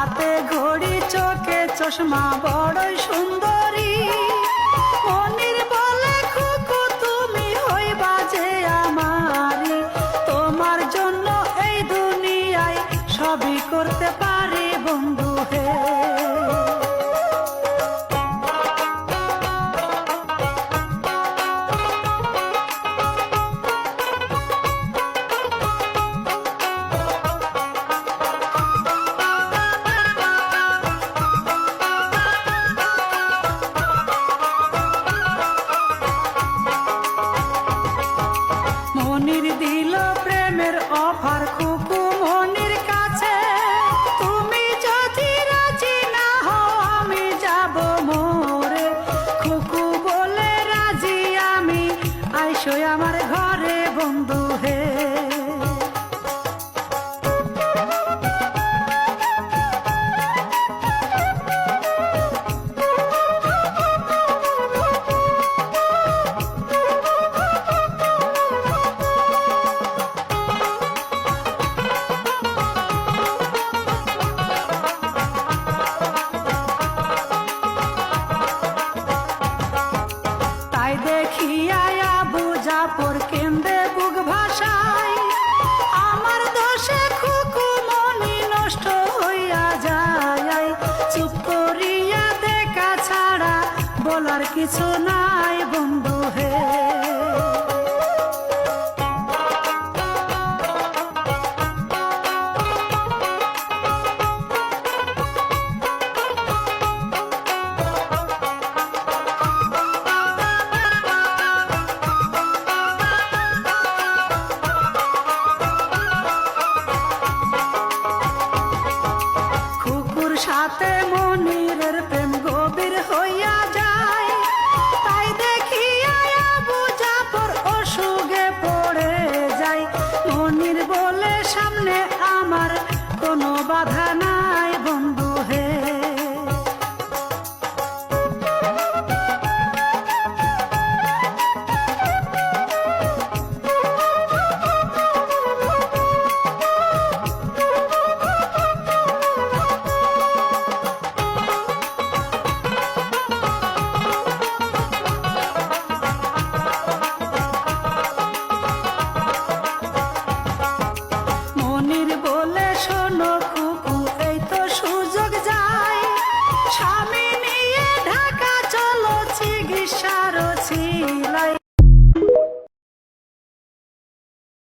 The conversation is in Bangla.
হাতে ঘড়ি চোখে চশমা বড়ই সুন্দরী। মনির বলে খুকু তুমি হইবা যে আমারি, তোমার জন্য এই দুনিয়ায় সবই করতে পারি বন্ধু হে। মনির দিল প্রেমের অফার খুকু মনির কাছে, তুমি যদি রাজি না হও আমি যাব মোরে। খুকু বলে রাজি আমি, আইসো আমার ঘরে বন্ধু হে। তাই দেখিয়া আবু জাফর কেন্দে বুক ভাষায়, আমার দোষে খুকু মনি নষ্ট হইয়া যায়। চুপ করিয়া দেখা ছাড়া বলার কিছু নাই বন্ধু হে। খুকুর সাথে মনিরের প্রেম গভীর হইয়া যায়, তাই দেখিয়া আবু জাফর অসুখে পড়ে যায়। মনির বলে সামনে আমার কোনো বাধা নাই বন্ধু হে। মনির বলে শোনো